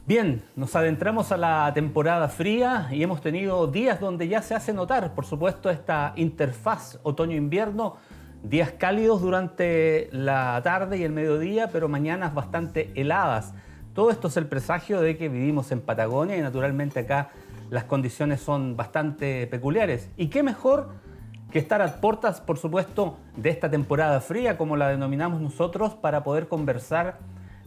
Bien, nos adentramos a la temporada fría y hemos tenido días donde ya se hace notar, por supuesto, esta interfaz otoño-invierno, días cálidos durante la tarde y el mediodía, pero mañanas bastante heladas. Todo esto es el presagio de que vivimos en Patagonia y naturalmente acá las condiciones son bastante peculiares. ¿Y qué mejor que estar a puertas, por supuesto, de esta temporada fría, como la denominamos nosotros, para poder conversar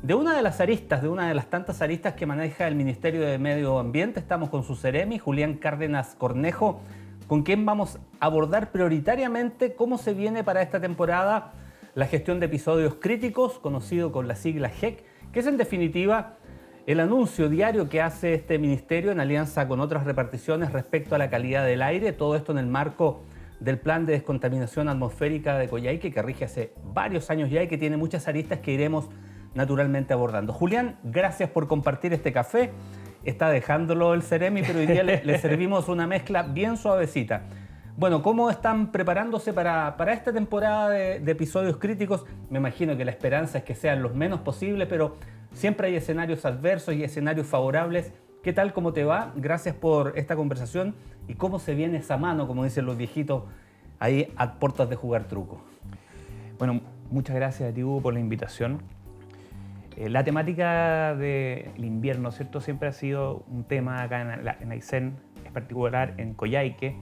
de una de las aristas, de una de las tantas aristas que maneja el Ministerio de Medio Ambiente? Estamos con su Ceremi, Julián Cárdenas Cornejo, con quien vamos a abordar prioritariamente cómo se viene para esta temporada la gestión de episodios críticos, conocido con la sigla GEC, que es en definitiva el anuncio diario que hace este ministerio en alianza con otras reparticiones respecto a la calidad del aire, todo esto en el marco del Plan de Descontaminación Atmosférica de Coyhaique, que rige hace varios años ya y que tiene muchas aristas que iremos naturalmente abordando. Julián, gracias por compartir este café. Está dejándolo el Ceremi, pero hoy día le servimos una mezcla bien suavecita. Bueno, ¿cómo están preparándose para esta temporada de episodios críticos? Me imagino que la esperanza es que sean los menos posibles, pero siempre hay escenarios adversos y escenarios favorables. ¿Qué tal? ¿Cómo te va? Gracias por esta conversación. ¿Y cómo se viene esa mano, como dicen los viejitos, ahí a puertas de jugar truco? Bueno, muchas gracias a ti, Hugo, por la invitación. La temática del invierno, ¿cierto? Siempre ha sido un tema acá en Aysén, en particular en Coyhaique,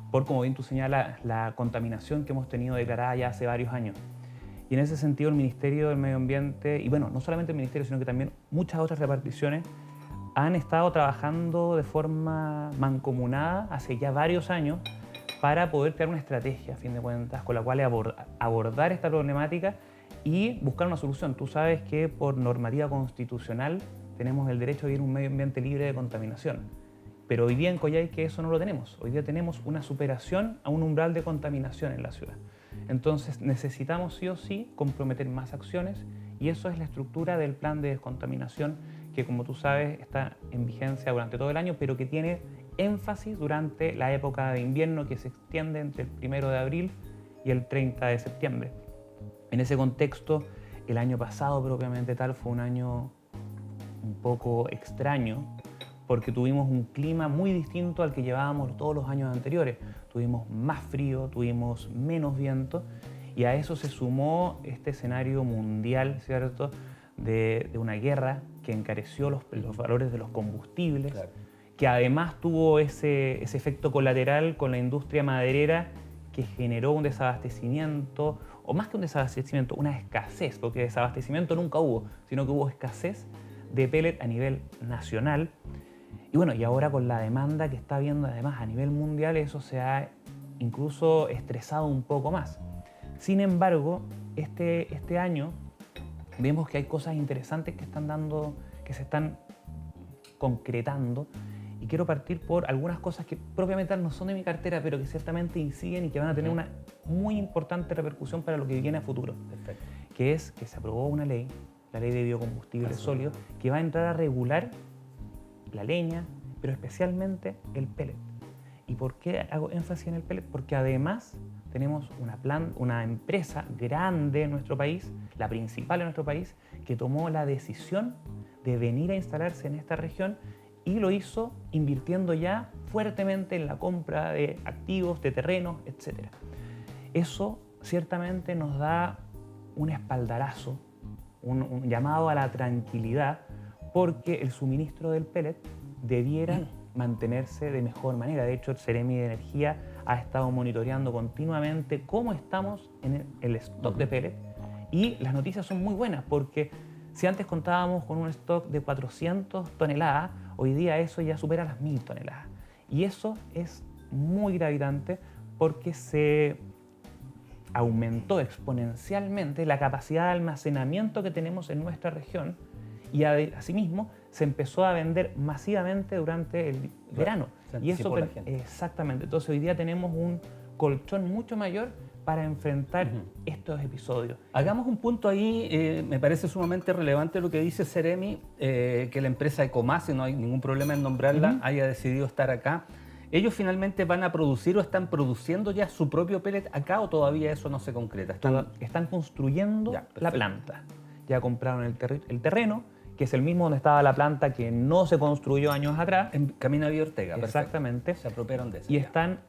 por, como bien tú señalas, la contaminación que hemos tenido declarada ya hace varios años. Y en ese sentido el Ministerio del Medio Ambiente, y bueno, no solamente el Ministerio, sino que también muchas otras reparticiones, han estado trabajando de forma mancomunada hace ya varios años para poder crear una estrategia, a fin de cuentas, con la cual abordar esta problemática y buscar una solución. Tú sabes que por normativa constitucional tenemos el derecho a vivir en un medio ambiente libre de contaminación. Pero hoy día en Coyhaique eso no lo tenemos. Hoy día tenemos una superación a un umbral de contaminación en la ciudad. Entonces necesitamos sí o sí comprometer más acciones y eso es la estructura del plan de descontaminación que, como tú sabes, está en vigencia durante todo el año, pero que tiene énfasis durante la época de invierno que se extiende entre el 1 de abril y el 30 de septiembre. En ese contexto, el año pasado propiamente tal fue un año un poco extraño porque tuvimos un clima muy distinto al que llevábamos todos los años anteriores. Tuvimos más frío, tuvimos menos viento y a eso se sumó este escenario mundial, ¿cierto?, de una guerra que encareció los valores de los combustibles, claro, que además tuvo ese efecto colateral con la industria maderera que generó un desabastecimiento, o más que un desabastecimiento, una escasez, porque desabastecimiento nunca hubo, sino que hubo escasez de pellet a nivel nacional. Y bueno, y ahora con la demanda que está habiendo además a nivel mundial, eso se ha incluso estresado un poco más. Sin embargo, este año vemos que hay cosas interesantes que se están concretando. Y quiero partir por algunas cosas que propiamente no son de mi cartera, pero que ciertamente inciden y que van a tener una muy importante repercusión para lo que viene a futuro. Perfecto. Que es que se aprobó una ley, la ley de biocombustibles sólidos, que va a entrar a regular la leña, pero especialmente el pellet. ¿Y por qué hago énfasis en el pellet? Porque además tenemos una empresa grande en nuestro país, la principal en nuestro país, que tomó la decisión de venir a instalarse en esta región y lo hizo invirtiendo ya fuertemente en la compra de activos, de terrenos, etc. Eso ciertamente nos da un espaldarazo, un llamado a la tranquilidad, porque el suministro del pellet debiera mantenerse de mejor manera. De hecho, el Ceremi de Energía ha estado monitoreando continuamente cómo estamos en el stock de pellet y las noticias son muy buenas porque si antes contábamos con un stock de 400 toneladas, hoy día eso ya supera las 1000 toneladas. Y eso es muy gravitante porque se aumentó exponencialmente la capacidad de almacenamiento que tenemos en nuestra región y asimismo se empezó a vender masivamente durante el verano. Y eso exactamente. Entonces hoy día tenemos un colchón mucho mayor para enfrentar estos episodios. Hagamos un punto ahí, me parece sumamente relevante lo que dice Ceremi, que la empresa Ecomás, y no hay ningún problema en nombrarla, haya decidido estar acá. ¿Ellos finalmente van a producir o están produciendo ya su propio pellet acá o todavía eso no se concreta? Están construyendo la planta. Ya compraron el terreno que es el mismo donde estaba la planta que no se construyó años atrás. En Camino Vía Ortega, Exactamente. perfecto. Se apropiaron de eso. Y ya. están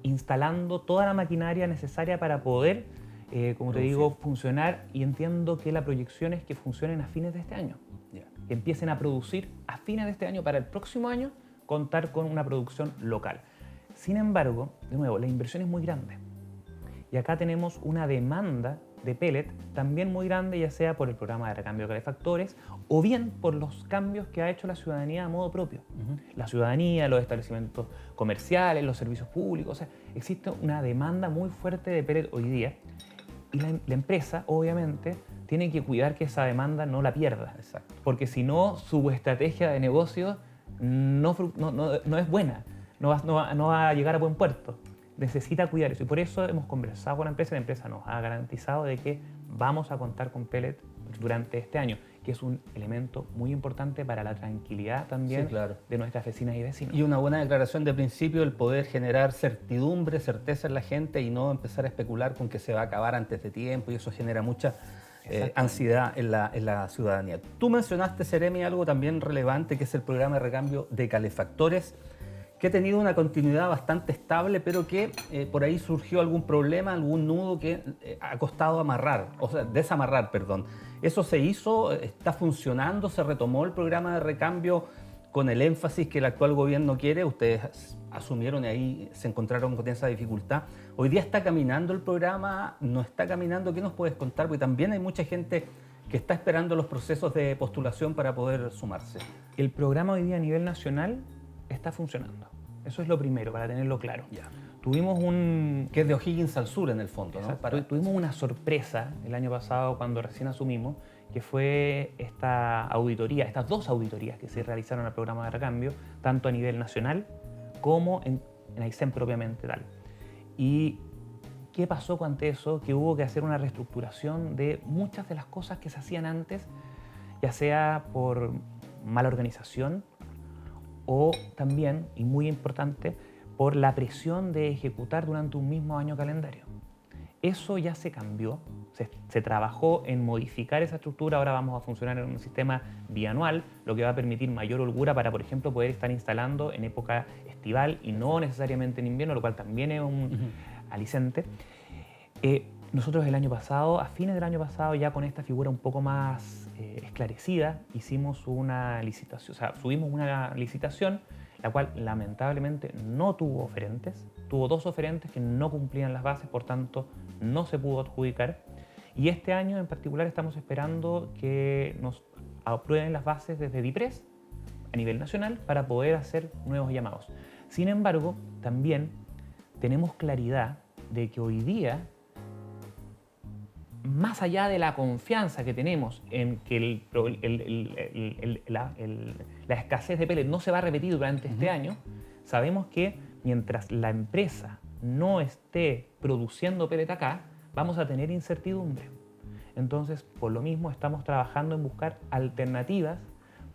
instalando toda la maquinaria necesaria para poder, como te digo, funcionar, y entiendo que la proyección es que funcionen a fines de este año. Ya. Que empiecen a producir a fines de este año para el próximo año contar con una producción local. Sin embargo, de nuevo, la inversión es muy grande. Y acá tenemos una demanda de pellet también muy grande, ya sea por el programa de recambio de calefactores o bien por los cambios que ha hecho la ciudadanía a modo propio. La ciudadanía, los establecimientos comerciales, los servicios públicos, o sea, existe una demanda muy fuerte de pellet hoy día, y la empresa, obviamente, tiene que cuidar que esa demanda no la pierda. Exacto. Porque si no, su estrategia de negocio no es buena, no va a llegar a buen puerto. Necesita cuidar eso, y por eso hemos conversado con la empresa nos ha garantizado de que vamos a contar con pellet durante este año, que es un elemento muy importante para la tranquilidad también, sí, claro, de nuestras vecinas y vecinos. Y una buena declaración de principio, el poder generar certidumbre, certeza en la gente y no empezar a especular con que se va a acabar antes de tiempo, y eso genera mucha ansiedad en la ciudadanía. Tú mencionaste, Seremi, algo también relevante, que es el programa de recambio de calefactores, que ha tenido una continuidad bastante estable, pero que por ahí surgió algún problema, algún nudo que ha costado amarrar, o sea, desamarrar, perdón. ¿Eso se hizo? ¿Está funcionando? ¿Se retomó el programa de recambio con el énfasis que el actual gobierno quiere? Ustedes asumieron y ahí se encontraron con esa dificultad. ¿Hoy día está caminando el programa? ¿No está caminando? ¿Qué nos puedes contar? Porque también hay mucha gente que está esperando los procesos de postulación para poder sumarse. El programa hoy día a nivel nacional está funcionando. Eso es lo primero, para tenerlo claro. Ya. Tuvimos que es de O'Higgins al sur, en el fondo, ¿no? Tuvimos una sorpresa el año pasado cuando recién asumimos, que fue estas dos auditorías que se realizaron al programa de recambio, tanto a nivel nacional como en Aysén propiamente tal. ¿Y qué pasó ante eso? Que hubo que hacer una reestructuración de muchas de las cosas que se hacían antes, ya sea por mala organización o también, y muy importante, por la presión de ejecutar durante un mismo año calendario. Eso ya se cambió, se trabajó en modificar esa estructura. Ahora vamos a funcionar en un sistema bianual, lo que va a permitir mayor holgura para, por ejemplo, poder estar instalando en época estival y no necesariamente en invierno, lo cual también es un aliciente. Nosotros el año pasado, a fines del año pasado, ya con esta figura un poco más esclarecida, hicimos una licitación, o sea, subimos una licitación, la cual lamentablemente no tuvo oferentes, tuvo 2 oferentes que no cumplían las bases, por tanto no se pudo adjudicar. Y este año en particular estamos esperando que nos aprueben las bases desde DIPRES a nivel nacional para poder hacer nuevos llamados. Sin embargo, también tenemos claridad de que hoy día, más allá de la confianza que tenemos en que la escasez de pellet no se va a repetir durante este año, sabemos que mientras la empresa no esté produciendo pellet acá, vamos a tener incertidumbre. Entonces, por lo mismo, estamos trabajando en buscar alternativas,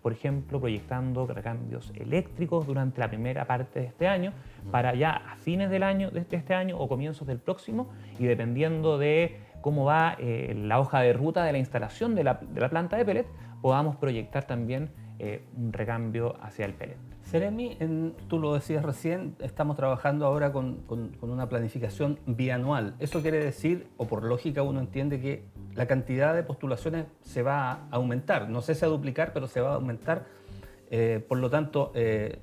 por ejemplo, proyectando recambios eléctricos durante la primera parte de este año, para ya a fines del año, de este año o comienzos del próximo, y dependiendo de cómo va la hoja de ruta de la instalación de la planta de pellet, podamos proyectar también un recambio hacia el pellet. Seremi, tú lo decías recién, estamos trabajando ahora con una planificación bianual. Eso quiere decir, o por lógica uno entiende que la cantidad de postulaciones se va a aumentar. No sé si a duplicar, pero se va a aumentar. Por lo tanto,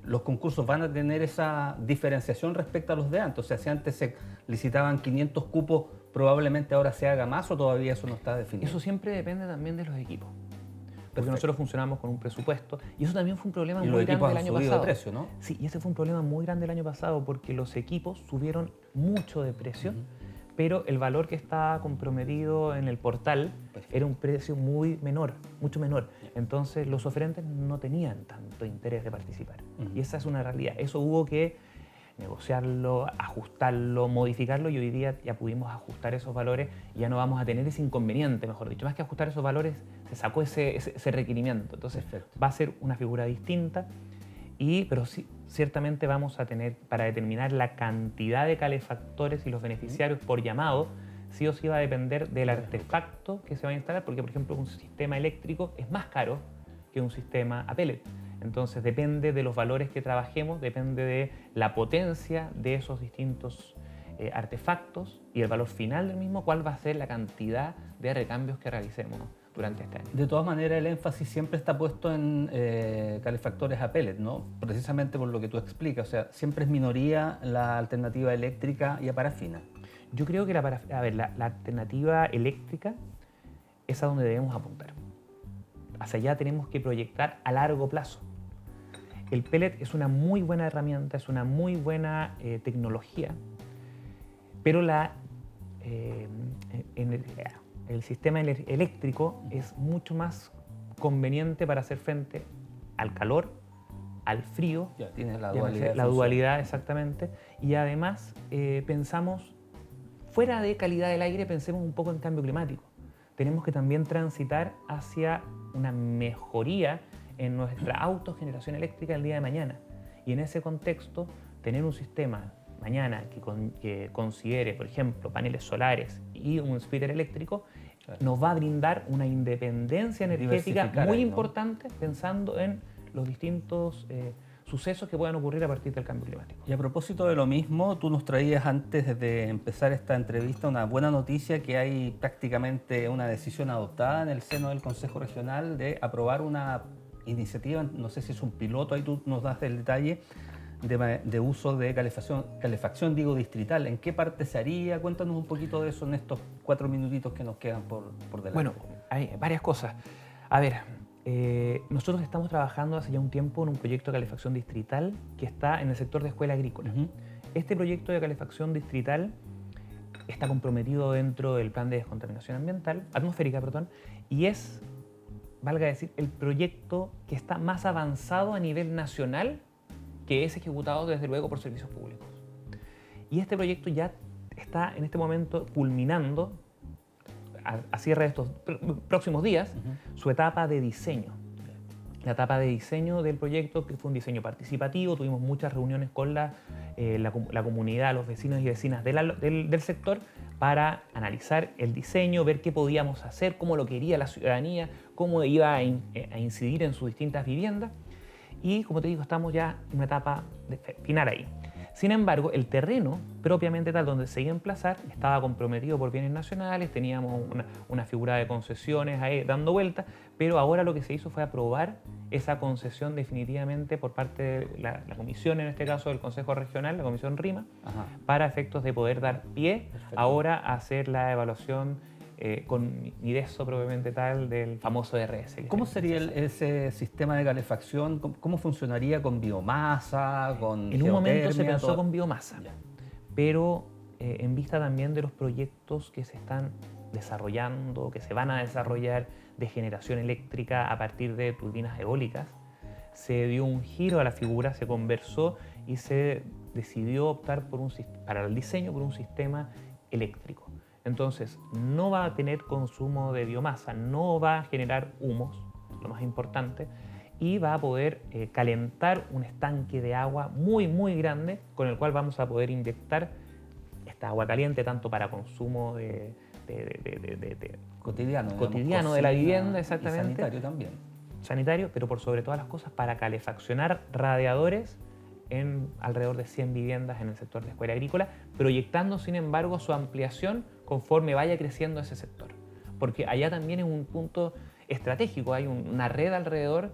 los concursos van a tener esa diferenciación respecto a los de antes. O sea, si antes se licitaban 500 cupos, probablemente ahora se haga más, o todavía eso no está definido. Eso siempre depende también de los equipos. Porque nosotros funcionamos con un presupuesto, y eso también fue un problema muy grande el año pasado. De precio, ¿no? Sí, y ese fue un problema muy grande el año pasado, porque los equipos subieron mucho de precio, pero el valor que estaba comprometido en el portal era un precio mucho menor. Entonces los oferentes no tenían tanto interés de participar. Y esa es una realidad. Eso hubo que negociarlo, ajustarlo, modificarlo, y hoy día ya pudimos ajustar esos valores y ya no vamos a tener ese inconveniente, mejor dicho. Más que ajustar esos valores, se sacó ese requerimiento. Entonces va a ser una figura distinta, pero sí, ciertamente vamos a tener, para determinar la cantidad de calefactores y los beneficiarios por llamado, sí o sí va a depender del artefacto que se va a instalar, porque por ejemplo un sistema eléctrico es más caro que un sistema a pellet. Entonces depende de los valores que trabajemos, depende de la potencia de esos distintos artefactos y el valor final del mismo, cuál va a ser la cantidad de recambios que realicemos durante este año. De todas maneras, el énfasis siempre está puesto en calefactores a pellet, ¿no? Precisamente por lo que tú explicas, o sea, siempre es minoría la alternativa eléctrica y a parafina. Yo creo que la alternativa eléctrica es a donde debemos apuntar. Hacia allá tenemos que proyectar a largo plazo. El pellet es una muy buena herramienta, es una muy buena tecnología, pero el sistema eléctrico es mucho más conveniente para hacer frente al calor, al frío. Ya tienes la dualidad. La dualidad, exactamente. Y además pensamos, fuera de calidad del aire, pensemos un poco en cambio climático. Tenemos que también transitar hacia una mejoría en nuestra autogeneración eléctrica el día de mañana. Y en ese contexto, tener un sistema mañana que considere, por ejemplo, paneles solares y un splitter eléctrico, claro, nos va a brindar una independencia energética muy importante, pensando en los distintos sucesos que puedan ocurrir a partir del cambio climático. Y a propósito de lo mismo, tú nos traías antes de empezar esta entrevista una buena noticia, que hay prácticamente una decisión adoptada en el seno del Consejo Regional de aprobar una iniciativa, no sé si es un piloto, ahí tú nos das el detalle, de uso de calefacción distrital. ¿En qué parte se haría? Cuéntanos un poquito de eso en estos 4 minutitos que nos quedan por delante. Bueno, hay varias cosas. A ver, nosotros estamos trabajando hace ya un tiempo en un proyecto de calefacción distrital que está en el sector de escuela agrícola. Este proyecto de calefacción distrital está comprometido dentro del plan de descontaminación atmosférica, y es, valga decir, el proyecto que está más avanzado a nivel nacional, que es ejecutado desde luego por servicios públicos. Y este proyecto ya está en este momento culminando, a cierre de estos próximos días, su etapa de diseño. La etapa de diseño del proyecto, que fue un diseño participativo, tuvimos muchas reuniones con la comunidad, los vecinos y vecinas del sector, para analizar el diseño, ver qué podíamos hacer, cómo lo quería la ciudadanía, cómo iba a incidir en sus distintas viviendas. Y como te digo, estamos ya en una etapa final ahí. Sin embargo, el terreno propiamente tal donde se iba a emplazar estaba comprometido por bienes nacionales, teníamos una figura de concesiones ahí dando vueltas, pero ahora lo que se hizo fue aprobar esa concesión definitivamente por parte de la comisión, en este caso del Consejo Regional, la comisión RIMA, para efectos de poder dar pie ahora a hacer la evaluación con IDESO propiamente tal del famoso RS. ¿Cómo sería ese sistema de calefacción? ¿Cómo funcionaría con biomasa, con En un momento se pensó todo con biomasa, pero en vista también de los proyectos que se están desarrollando, que se van a desarrollar de generación eléctrica a partir de turbinas eólicas, se dio un giro a la figura, se conversó y se decidió optar para el diseño por un sistema eléctrico. Entonces, no va a tener consumo de biomasa, no va a generar humos, lo más importante, y va a poder calentar un estanque de agua muy, muy grande, con el cual vamos a poder inyectar esta agua caliente tanto para consumo cotidiano de la vivienda, exactamente. Y sanitario también. Sanitario, pero por sobre todas las cosas para calefaccionar radiadores en alrededor de 100 viviendas en el sector de escuela agrícola, proyectando sin embargo su ampliación conforme vaya creciendo ese sector. Porque allá también es un punto estratégico, hay una red alrededor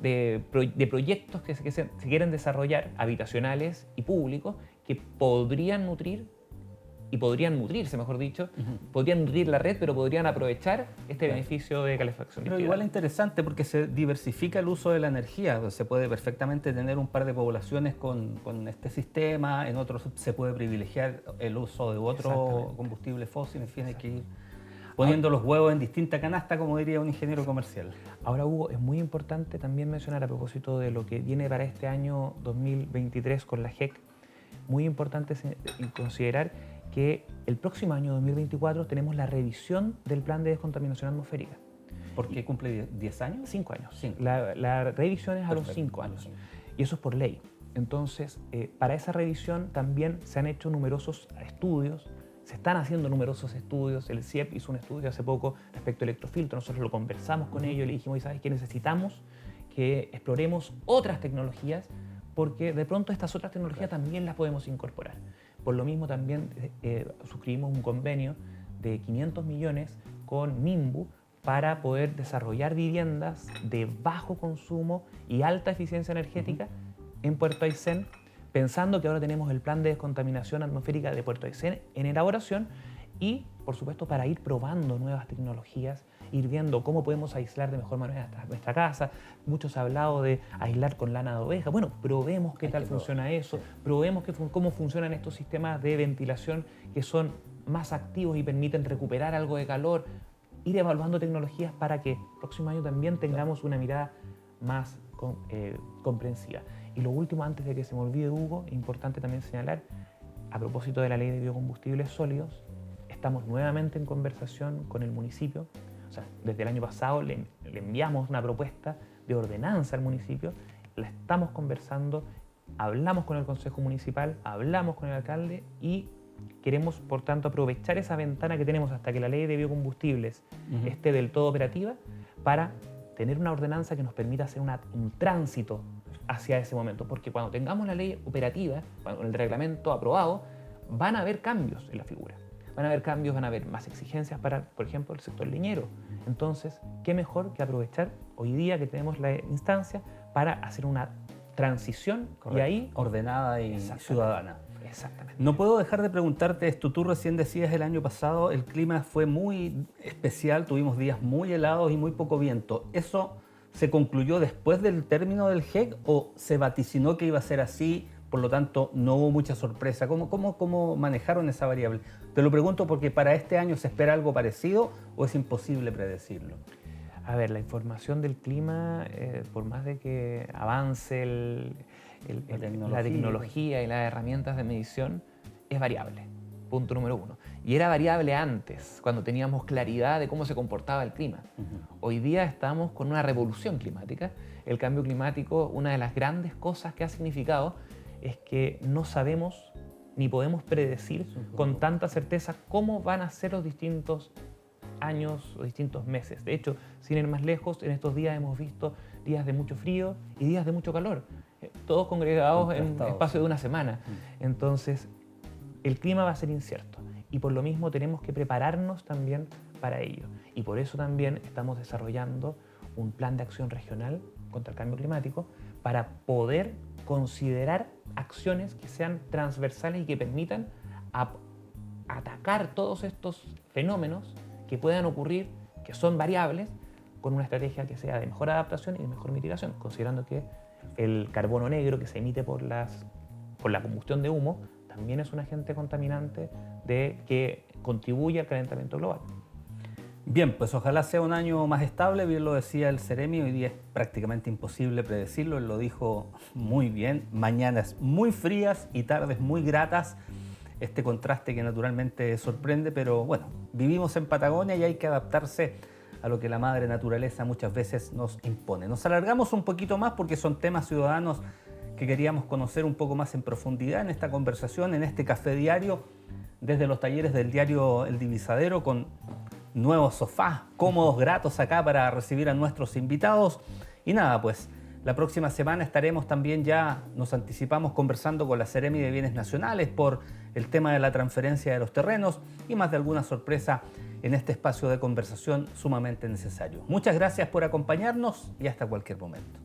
de proyectos que se quieren desarrollar, habitacionales y públicos, que podrían nutrirse, mejor dicho, podrían nutrir la red, pero podrían aprovechar este beneficio de calefacción. Pero igual es interesante porque se diversifica el uso de la energía. Se puede perfectamente tener un par de poblaciones con este sistema, en otros se puede privilegiar el uso de otro combustible fósil, en fin, hay que ir poniendo los huevos en distinta canasta, como diría un ingeniero comercial. Ahora, Hugo, es muy importante también mencionar, a propósito de lo que viene para este año 2023 con la GEC, muy importante considerar que el próximo año 2024 tenemos la revisión del plan de descontaminación atmosférica. ¿Por qué cumple 10 años? 5 años. 5. La revisión es a los 5 años. Y eso es por ley. Entonces, para esa revisión también se han hecho numerosos estudios, Se están haciendo numerosos estudios. El CIEP hizo un estudio hace poco respecto al electrofiltro. Nosotros lo conversamos con ellos y le dijimos, ¿sabes qué? Necesitamos que exploremos otras tecnologías porque de pronto estas otras tecnologías también las podemos incorporar. Por lo mismo también suscribimos un convenio de 500 millones con Minbu para poder desarrollar viviendas de bajo consumo y alta eficiencia energética en Puerto Aysén, pensando que ahora tenemos el plan de descontaminación atmosférica de Puerto Aysén en elaboración y, por supuesto, para ir probando nuevas tecnologías, ir viendo cómo podemos aislar de mejor manera nuestra casa. Muchos han hablado de aislar con lana de oveja. Bueno, probemos qué tal funciona eso, probemos cómo funcionan estos sistemas de ventilación que son más activos y permiten recuperar algo de calor, ir evaluando tecnologías para que el próximo año también tengamos una mirada más comprensiva. Y lo último, antes de que se me olvide, Hugo, es importante también señalar, a propósito de la ley de biocombustibles sólidos, estamos nuevamente en conversación con el municipio. O sea, desde el año pasado le enviamos una propuesta de ordenanza al municipio, la estamos conversando, hablamos con el Consejo Municipal, hablamos con el alcalde y queremos, por tanto, aprovechar esa ventana que tenemos hasta que la ley de biocombustibles esté del todo operativa para tener una ordenanza que nos permita hacer un tránsito hacia ese momento. Porque cuando tengamos la ley operativa, con el reglamento aprobado, van a haber cambios en la figura. Van a haber cambios, van a haber más exigencias para, por ejemplo, el sector leñero. Entonces, ¿qué mejor que aprovechar hoy día que tenemos la instancia para hacer una transición? Correcto. Y ahí ordenada y ciudadana? Exactamente. No puedo dejar de preguntarte esto. Tú recién decías el año pasado el clima fue muy especial, tuvimos días muy helados y muy poco viento. ¿Eso se concluyó después del término del GEC o se vaticinó que iba a ser así? Por lo tanto, no hubo mucha sorpresa. ¿Cómo manejaron esa variable? Te lo pregunto porque para este año se espera algo parecido o es imposible predecirlo. A ver, la información del clima, por más de que avance la tecnología y las herramientas de medición, es variable. Punto número uno. Y era variable antes, cuando teníamos claridad de cómo se comportaba el clima. Hoy día estamos con una revolución climática. El cambio climático, una de las grandes cosas que ha significado es que no sabemos ni podemos predecir con tanta certeza cómo van a ser los distintos años o distintos meses. De hecho, sin ir más lejos, en estos días hemos visto días de mucho frío y días de mucho calor, todos congregados en un espacio de una semana. Entonces, el clima va a ser incierto y por lo mismo tenemos que prepararnos también para ello. Y por eso también estamos desarrollando un plan de acción regional contra el cambio climático para poder considerar acciones que sean transversales y que permitan atacar todos estos fenómenos que puedan ocurrir, que son variables, con una estrategia que sea de mejor adaptación y de mejor mitigación, considerando que el carbono negro que se emite por la combustión de humo también es un agente contaminante que contribuye al calentamiento global. Bien, pues ojalá sea un año más estable, bien lo decía el Ceremi, hoy día es prácticamente imposible predecirlo, él lo dijo muy bien, mañanas muy frías y tardes muy gratas, este contraste que naturalmente sorprende, pero bueno, vivimos en Patagonia y hay que adaptarse a lo que la madre naturaleza muchas veces nos impone. Nos alargamos un poquito más porque son temas ciudadanos que queríamos conocer un poco más en profundidad en esta conversación, en este café diario, desde los talleres del diario El Divisadero, con nuevos sofás cómodos, gratos acá para recibir a nuestros invitados. Y nada, pues la próxima semana estaremos también, ya nos anticipamos, conversando con la Seremi de Bienes Nacionales por el tema de la transferencia de los terrenos y más de alguna sorpresa en este espacio de conversación sumamente necesario. Muchas gracias por acompañarnos y hasta cualquier momento.